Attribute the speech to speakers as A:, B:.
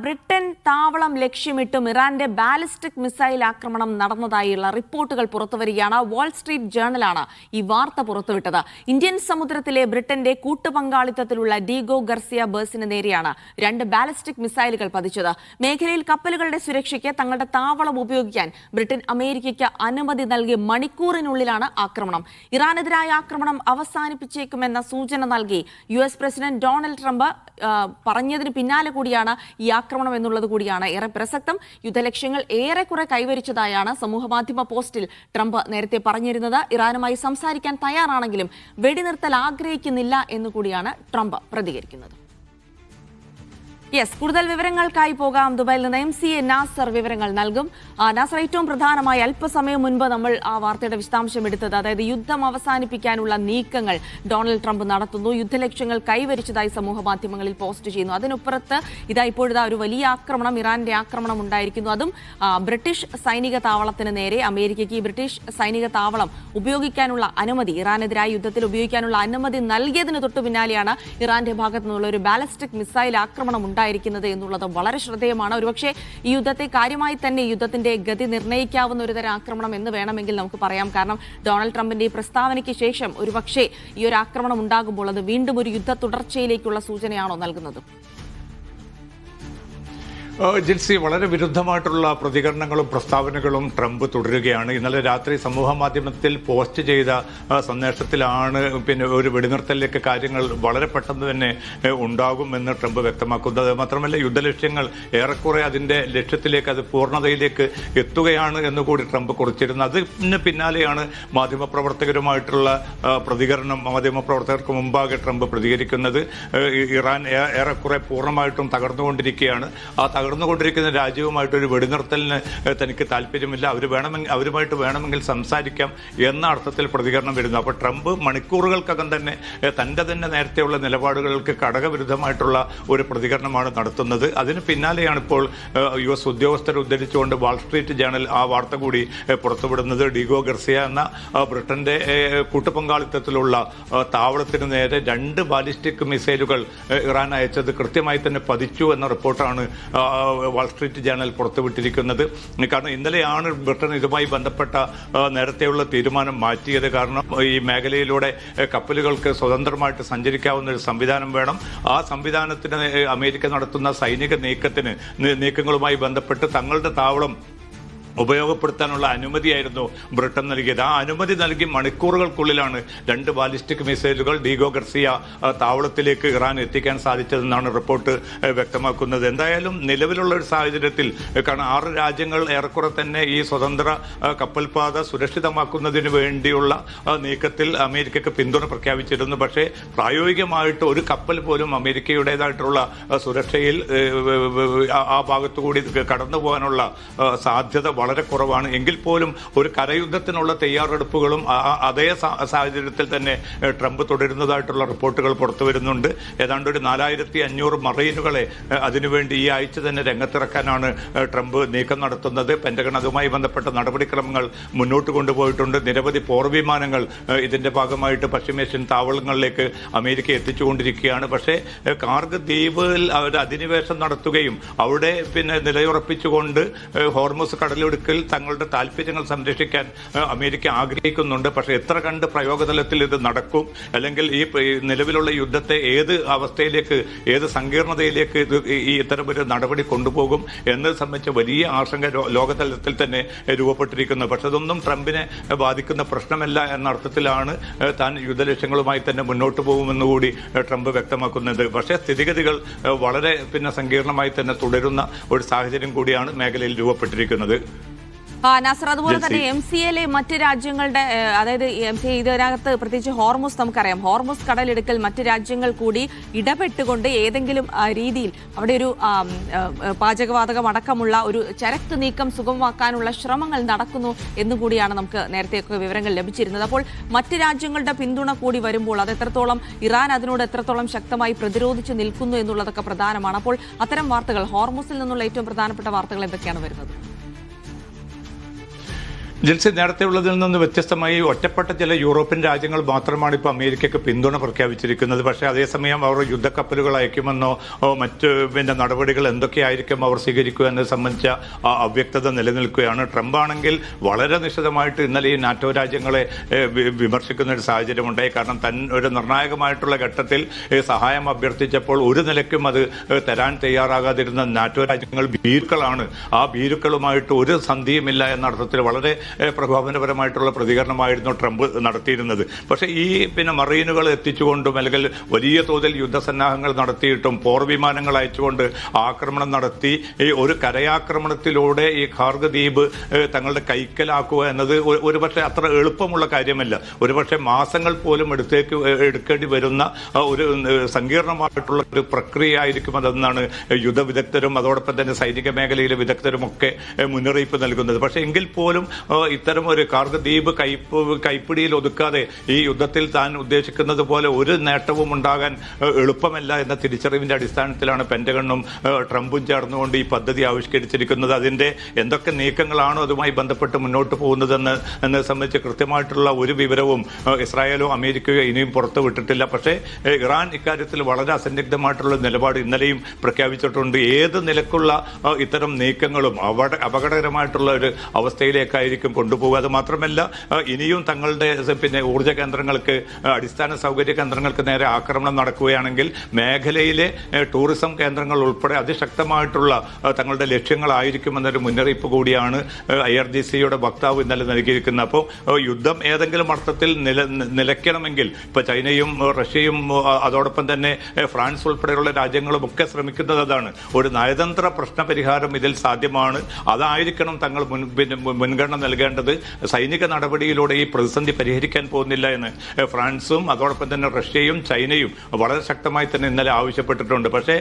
A: Britain താവളം ലക്ഷ്യമിട്ടും ഇറാന്റെ ballistic missile ആക്രമണം നടന്നതായുള്ള റിപ്പോർട്ടുകൾ പുറത്തുവരികയാണ്. വാൾ സ്ട്രീറ്റ് ജേർണലാണ് ഈ വാർത്ത പുറത്തുവിട്ടത്. ഇന്ത്യൻ സമുദ്രത്തിലെ ബ്രിട്ടന്റെ കൂട്ടുപങ്കാളിത്തത്തിലുള്ള ഡീഗോ ഗർസിയ ബേസിന് നേരെയാണ് 2 ബാലിസ്റ്റിക് മിസൈലുകൾ പതിച്ചത്. മേഖലയിൽ കപ്പലുകളുടെ സുരക്ഷയ്ക്ക് തങ്ങളുടെ താവളം ഉപയോഗിക്കാൻ ബ്രിട്ടൻ അമേരിക്കയ്ക്ക് അനുമതി നൽകിയ മണിക്കൂറിനുള്ളിലാണ് ആക്രമണം. ഇറാനെതിരായ ആക്രമണം അവസാനിപ്പിച്ചേക്കുമെന്ന സൂചന നൽകി US പ്രസിഡന്റ് ഡൊണാൾഡ് ട്രംപ് പറഞ്ഞതിന് പിന്നാലെ കൂടിയാണ് ഈ ആക്രമണം എന്നുള്ളത് കൂടിയാണ് ഏറെ പ്രസക്തം. യുദ്ധലക്ഷ്യങ്ങൾ ഏറെക്കുറെ കൈവരിച്ചതായാണ് സമൂഹമാധ്യമ പോസ്റ്റിൽ ട്രംപ് നേരത്തെ പറഞ്ഞിരുന്നത്. ഇറാനുമായി സംസാരിക്കാൻ തയ്യാറാണെങ്കിലും വെടിനിർത്തൽ ആഗ്രഹിക്കുന്നില്ല എന്നുകൂടിയാണ് ട്രംപ് പ്രതികരിക്കുന്നത്. കൂടുതൽ വിവരങ്ങൾക്കായി പോകാം. ദുബായിൽ നിന്ന് MCA നാസർ വിവരങ്ങൾ നൽകും. നാസർ, ഏറ്റവും പ്രധാനമായി അല്പസമയം മുൻപ് നമ്മൾ ആ വാർത്തയുടെ വിശദാംശം എടുത്തത്, അതായത് യുദ്ധം അവസാനിപ്പിക്കാനുള്ള നീക്കങ്ങൾ ഡൊണാൾഡ് ട്രംപ് നടത്തുന്നു, യുദ്ധലക്ഷ്യങ്ങൾ കൈവരിച്ചതായി സമൂഹ മാധ്യമങ്ങളിൽ പോസ്റ്റ് ചെയ്യുന്നു. അതിനപ്പുറത്ത് ഇപ്പോഴത്തെ ഒരു വലിയ ആക്രമണം, ഇറാന്റെ ആക്രമണം ഉണ്ടായിരിക്കുന്നു. അതും ബ്രിട്ടീഷ് സൈനിക താവളത്തിന് നേരെ. അമേരിക്കയ്ക്ക് ഈ ബ്രിട്ടീഷ് സൈനിക താവളം ഉപയോഗിക്കാനുള്ള അനുമതി, ഇറാനെതിരായ യുദ്ധത്തിൽ ഉപയോഗിക്കാനുള്ള അനുമതി നൽകിയതിന് തൊട്ടു പിന്നാലെയാണ് ഇറാന്റെ ഭാഗത്തു നിന്നുള്ള ഒരു ബാലിസ്റ്റിക് മിസൈൽ ആക്രമണം ഉണ്ടായിരിക്കുന്നത് എന്നുള്ളത് വളരെ ശ്രദ്ധേയമാണ്. ഒരുപക്ഷെ ഈ യുദ്ധത്തെ കാര്യമായി തന്നെ യുദ്ധത്തിന്റെ ഗതി നിർണ്ണയിക്കാവുന്ന ഒരുതരം ആക്രമണം എന്ന് വേണമെങ്കിൽ നമുക്ക് പറയാം. കാരണം ഡൊണാൾഡ് ട്രംപിന്റെ ഈ പ്രസ്താവനയ്ക്ക് ശേഷം ഒരുപക്ഷെ ഈ ഒരു ആക്രമണം ഉണ്ടാകുമ്പോൾ അത് വീണ്ടും ഒരു യുദ്ധ തുടർച്ചയിലേക്കുള്ള സൂചനയാണോ നൽകുന്നത്?
B: ജിൽസി, വളരെ വിരുദ്ധമായിട്ടുള്ള പ്രതികരണങ്ങളും പ്രസ്താവനകളും ട്രംപ് തുടരുകയാണ്. ഇന്നലെ രാത്രി സമൂഹ മാധ്യമത്തിൽ പോസ്റ്റ് ചെയ്ത സന്ദേശത്തിലാണ് ഒരു വെടിനിർത്തലിലേക്ക് കാര്യങ്ങൾ വളരെ പെട്ടെന്ന് തന്നെ ഉണ്ടാകുമെന്ന് ട്രംപ് വ്യക്തമാക്കുന്നത്. മാത്രമല്ല, യുദ്ധലക്ഷ്യങ്ങൾ ഏറെക്കുറെ അതിന്റെ ലക്ഷ്യത്തിലേക്ക്, അത് പൂർണ്ണതയിലേക്ക് എത്തുകയാണ് എന്നുകൂടി ട്രംപ് കുറിച്ചിരുന്നു. അതിന് പിന്നാലെയാണ് മാധ്യമപ്രവർത്തകരുമായിട്ടുള്ള പ്രതികരണം. മാധ്യമപ്രവർത്തകർക്ക് മുമ്പാകെ ട്രംപ് പ്രതികരിക്കുന്നത്. ഇറാൻ ഏറെക്കുറെ പൂർണ്ണമായിട്ടും തകർന്നുകൊണ്ടിരിക്കുകയാണ്. ആ തകർന്നുകൊണ്ടിരിക്കുന്ന രാജ്യവുമായിട്ടൊരു വെടിനിർത്തലിന് തനിക്ക് താല്പര്യമില്ല, അവരുമായിട്ട് വേണമെങ്കിൽ സംസാരിക്കാം എന്ന അർത്ഥത്തിൽ പ്രതികരണം വരുന്നു. അപ്പോൾ ട്രംപ് മണിക്കൂറുകൾക്കകം തന്നെ തൻ്റെ തന്നെ നേരത്തെയുള്ള നിലപാടുകൾക്ക് ഘടകവിരുദ്ധമായിട്ടുള്ള ഒരു പ്രതികരണമാണ് നടത്തുന്നത്. അതിന് പിന്നാലെയാണ് ഇപ്പോൾ US ഉദ്യോഗസ്ഥരെ ഉദ്ധരിച്ചുകൊണ്ട് വാൾ സ്ട്രീറ്റ് ജേർണൽ ആ വാർത്ത കൂടി പുറത്തുവിടുന്നത്. ഡീഗോ ഗർസിയ എന്ന ബ്രിട്ടന്റെ കൂട്ടുപങ്കാളിത്തത്തിലുള്ള താവളത്തിന് നേരെ 2 ബാലിസ്റ്റിക് മിസൈലുകൾ ഇറാൻ അയച്ചത് കൃത്യമായി തന്നെ പതിച്ചു എന്ന റിപ്പോർട്ടാണ് വാൾ സ്ട്രീറ്റ് ജേർണൽ പുറത്തുവിട്ടിരിക്കുന്നത്. കാരണം ഇന്നലെയാണ് ബ്രിട്ടൻ ഇതുമായി ബന്ധപ്പെട്ട നേരത്തെയുള്ള തീരുമാനം മാറ്റിയത്. കാരണം ഈ മേഖലയിലൂടെ കപ്പലുകൾക്ക് സ്വതന്ത്രമായിട്ട് സഞ്ചരിക്കാവുന്ന ഒരു സംവിധാനം വേണം. ആ സംവിധാനത്തിന് അമേരിക്ക നടത്തുന്ന സൈനിക നീക്കങ്ങളുമായി ബന്ധപ്പെട്ട് തങ്ങളുടെ താവളം ഉപയോഗപ്പെടുത്താനുള്ള അനുമതിയായിരുന്നു ബ്രിട്ടൻ നൽകിയത്. ആ അനുമതി നൽകി മണിക്കൂറുകൾക്കുള്ളിലാണ് 2 ബാലിസ്റ്റിക് മിസൈലുകൾ ഡീഗോ ഗർസിയ താവളത്തിലേക്ക് ഇറാൻ എത്തിക്കാൻ സാധിച്ചതെന്നാണ് റിപ്പോർട്ട് വ്യക്തമാക്കുന്നത്. എന്തായാലും നിലവിലുള്ള ഒരു സാഹചര്യത്തിൽ, കാരണം 6 രാജ്യങ്ങൾ ഏറെക്കുറെ തന്നെ ഈ സ്വതന്ത്ര കപ്പൽപാത സുരക്ഷിതമാക്കുന്നതിന് വേണ്ടിയുള്ള നീക്കത്തിൽ അമേരിക്കയ്ക്ക് പിന്തുണ പ്രഖ്യാപിച്ചിരുന്നു. പക്ഷേ പ്രായോഗികമായിട്ട് ഒരു കപ്പൽ പോലും അമേരിക്കയുടേതായിട്ടുള്ള സുരക്ഷയിൽ ആ ഭാഗത്തുകൂടി കടന്നു പോകാനുള്ള സാധ്യത വളരെ കുറവാണ്. എങ്കിൽ പോലും ഒരു കരയുദ്ധത്തിനുള്ള തയ്യാറെടുപ്പുകളും അതേ സാഹചര്യത്തിൽ തന്നെ ട്രംപ് തുടരുന്നതായിട്ടുള്ള റിപ്പോർട്ടുകൾ പുറത്തു വരുന്നുണ്ട്. ഏതാണ്ട് ഒരു 4500 മറൈനുകളെ അതിനുവേണ്ടി ഈ ആഴ്ച തന്നെ രംഗത്തിറക്കാനാണ് ട്രംപ് നീക്കം നടത്തുന്നത്. പെന്റഗൺ അതുമായി ബന്ധപ്പെട്ട നടപടിക്രമങ്ങൾ മുന്നോട്ട് കൊണ്ടുപോയിട്ടുണ്ട്. നിരവധി പോർവിമാനങ്ങൾ ഇതിന്റെ ഭാഗമായിട്ട് പശ്ചിമേഷ്യൻ താവളങ്ങളിലേക്ക് അമേരിക്ക എത്തിച്ചുകൊണ്ടിരിക്കുകയാണ്. പക്ഷേ കാർഗ് ദ്വീപിൽ അവർ അധിനിവേശം നടത്തുകയും അവിടെ നിലയുറപ്പിച്ചുകൊണ്ട് ഹോർമുസ് കടലിടുക്കിൽ തങ്ങളുടെ താല്പര്യങ്ങൾ സംരക്ഷിക്കാൻ അമേരിക്ക ആഗ്രഹിക്കുന്നുണ്ട്. പക്ഷേ എത്ര കണ്ട് പ്രയോഗതലത്തിൽ ഇത് നടക്കും, അല്ലെങ്കിൽ ഈ നിലവിലുള്ള യുദ്ധത്തെ ഏത് അവസ്ഥയിലേക്ക്, ഏത് സങ്കീർണതയിലേക്ക് ഈ ഇത്തരമൊരു നടപടി കൊണ്ടുപോകും എന്നത് സംബന്ധിച്ച വലിയ ആശങ്ക ലോകതലത്തിൽ തന്നെ രൂപപ്പെട്ടിരിക്കുന്നു. പക്ഷെ അതൊന്നും ട്രംപിനെ ബാധിക്കുന്ന പ്രശ്നമല്ല എന്ന അർത്ഥത്തിലാണ് താൻ യുദ്ധലക്ഷ്യങ്ങളുമായി തന്നെ മുന്നോട്ട് പോകുമെന്നുകൂടി ട്രംപ് വ്യക്തമാക്കുന്നത്. പക്ഷേ സ്ഥിതിഗതികൾ വളരെ സങ്കീർണമായി തന്നെ തുടരുന്ന ഒരു സാഹചര്യം കൂടിയാണ് മേഖലയിൽ രൂപപ്പെട്ടിരിക്കുന്നത്.
A: നാസർ, അതുപോലെ തന്നെ MCAയിലെ മറ്റ് രാജ്യങ്ങളുടെ, അതായത് MCA ഇതിനകത്ത് പ്രത്യേകിച്ച് ഹോർമുസ് നമുക്കറിയാം, ഹോർമുസ് കടലിടുക്കൽ മറ്റ് രാജ്യങ്ങൾ കൂടി ഇടപെട്ടുകൊണ്ട് ഏതെങ്കിലും രീതിയിൽ അവിടെ ഒരു പാചകവാതകം അടക്കമുള്ള ഒരു ചരക്ക് നീക്കം സുഗമമാക്കാനുള്ള ശ്രമങ്ങൾ നടക്കുന്നു എന്നുകൂടിയാണ് നമുക്ക് നേരത്തെയൊക്കെ വിവരങ്ങൾ ലഭിച്ചിരുന്നത്. അപ്പോൾ മറ്റ് രാജ്യങ്ങളുടെ പിന്തുണ കൂടി വരുമ്പോൾ അത് എത്രത്തോളം ഇറാൻ അതിനോട് എത്രത്തോളം ശക്തമായി പ്രതിരോധിച്ച് നിൽക്കുന്നു എന്നുള്ളതൊക്കെ പ്രധാനമാണ്. അപ്പോൾ അത്തരം വാർത്തകൾ, ഹോർമുസിൽ നിന്നുള്ള ഏറ്റവും പ്രധാനപ്പെട്ട വാർത്തകൾ എന്തൊക്കെയാണ് വരുന്നത്?
B: ജിൽസി നേരത്തെ ഉള്ളതിൽ നിന്ന് വ്യത്യസ്തമായി ഒറ്റപ്പെട്ട ചില യൂറോപ്യൻ രാജ്യങ്ങൾ മാത്രമാണ് ഇപ്പോൾ അമേരിക്കയ്ക്ക് പിന്തുണ പ്രഖ്യാപിച്ചിരിക്കുന്നത്. പക്ഷേ അതേസമയം അവർ യുദ്ധക്കപ്പലുകൾ അയക്കുമെന്നോ മറ്റ് നടപടികൾ എന്തൊക്കെയായിരിക്കും അവർ സ്വീകരിക്കുക എന്നത് സംബന്ധിച്ച അവ്യക്തത നിലനിൽക്കുകയാണ്. ട്രംപ് ആണെങ്കിൽ വളരെ നിശ്ചിതമായിട്ട് ഇന്നലെ ഈ നാറ്റോ രാജ്യങ്ങളെ വിമർശിക്കുന്ന ഒരു സാഹചര്യമുണ്ടായി. കാരണം ഒരു നിർണായകമായിട്ടുള്ള ഘട്ടത്തിൽ സഹായം അഭ്യർത്ഥിച്ചപ്പോൾ ഒരു നിലയ്ക്കും അത് തരാൻ തയ്യാറാകാതിരുന്ന നാറ്റോ രാജ്യങ്ങൾ ഭീരുക്കളാണ്. ആ ഭീരുക്കളുമായിട്ട് ഒരു സന്ധിയുമില്ല എന്ന അർത്ഥത്തിൽ വളരെ പ്രകോപനപരമായിട്ടുള്ള പ്രതികരണമായിരുന്നു ട്രംപ് നടത്തിയിരുന്നത്. പക്ഷേ ഈ മറീനുകൾ എത്തിച്ചുകൊണ്ടും അല്ലെങ്കിൽ വലിയ തോതിൽ യുദ്ധസന്നാഹങ്ങൾ നടത്തിയിട്ടും പോർവിമാനങ്ങൾ അയച്ചുകൊണ്ട് ആക്രമണം നടത്തി ഈ ഒരു കരയാക്രമണത്തിലൂടെ ഈ ഖാർഗ് ദ്വീപ് തങ്ങളുടെ കൈക്കലാക്കുക എന്നത് ഒരുപക്ഷെ അത്ര എളുപ്പമുള്ള കാര്യമല്ല. ഒരുപക്ഷെ മാസങ്ങൾ പോലും എടുക്കേണ്ടി വരുന്ന ഒരു സങ്കീർണമായിട്ടുള്ള ഒരു പ്രക്രിയ ആയിരിക്കും അതെന്നാണ് യുദ്ധവിദഗ്ധരും അതോടൊപ്പം തന്നെ സൈനിക മേഖലയിലെ വിദഗ്ധരുമൊക്കെ മുന്നറിയിപ്പ് നൽകുന്നത്. പക്ഷേ എങ്കിൽ പോലും ഇത്തരം ഒരു ഖാർഗ് ദ്വീപ് കൈപ്പിടിയിൽ ഒതുക്കാതെ ഈ യുദ്ധത്തിൽ താൻ ഉദ്ദേശിക്കുന്നത് പോലെ ഒരു നേട്ടവും ഉണ്ടാകാൻ എളുപ്പമല്ല എന്ന തിരിച്ചറിവിന്റെ അടിസ്ഥാനത്തിലാണ് പെന്റഗണും ട്രംപും ചേർന്നുകൊണ്ട് ഈ പദ്ധതി ആവിഷ്കരിച്ചിരിക്കുന്നത്. അതിന്റെ എന്തൊക്കെ നീക്കങ്ങളാണോ അതുമായി ബന്ധപ്പെട്ട് മുന്നോട്ട് പോകുന്നതെന്ന് സംബന്ധിച്ച് കൃത്യമായിട്ടുള്ള ഒരു വിവരവും ഇസ്രായേലോ അമേരിക്കയോ ഇനിയും പുറത്തു വിട്ടിട്ടില്ല. പക്ഷേ ഇറാൻ ഇക്കാര്യത്തിൽ വളരെ അസന്നിഗ്ധമായിട്ടുള്ള നിലപാട് ഇന്നലെയും പ്രഖ്യാപിച്ചിട്ടുണ്ട്. ഏത് നിലക്കുള്ള ഇത്തരം നീക്കങ്ങളും അപകടകരമായിട്ടുള്ള ഒരു അവസ്ഥയിലേക്കായിരിക്കും കൊണ്ടുപോകുക. അത് മാത്രമല്ല ഇനിയും തങ്ങളുടെ ഊർജ്ജ കേന്ദ്രങ്ങൾക്ക് അടിസ്ഥാന സൗകര്യ കേന്ദ്രങ്ങൾക്ക് നേരെ ആക്രമണം നടക്കുകയാണെങ്കിൽ മേഖലയിലെ ടൂറിസം കേന്ദ്രങ്ങൾ ഉൾപ്പെടെ അതിശക്തമായിട്ടുള്ള തങ്ങളുടെ ലക്ഷ്യങ്ങളായിരിക്കുമെന്നൊരു മുന്നറിയിപ്പ് കൂടിയാണ് IRGCയുടെ വക്താവ് ഇന്നലെ നൽകിയിരിക്കുന്നത്. അപ്പോൾ യുദ്ധം ഏതെങ്കിലും അർത്ഥത്തിൽ നിലയ്ക്കണമെങ്കിൽ ഇപ്പോൾ ചൈനയും റഷ്യയും അതോടൊപ്പം തന്നെ ഫ്രാൻസ് ഉൾപ്പെടെയുള്ള രാജ്യങ്ങളും ഒക്കെ ശ്രമിക്കുന്നത് അതാണ്. ഒരു നയതന്ത്ര പ്രശ്നപരിഹാരം ഇതിൽ സാധ്യമാണ്. അതായിരിക്കണം തങ്ങൾ മുൻഗണന നൽകേണ്ടത്. സൈനിക നടപടിയിലൂടെ ഈ പ്രതിസന്ധി പരിഹരിക്കാൻ പോകുന്നില്ല എന്ന് ഫ്രാൻസും അതോടൊപ്പം തന്നെ റഷ്യയും ചൈനയും വളരെ ശക്തമായി തന്നെ ഇന്നലെ ആവശ്യപ്പെട്ടിട്ടുണ്ട്. പക്ഷേ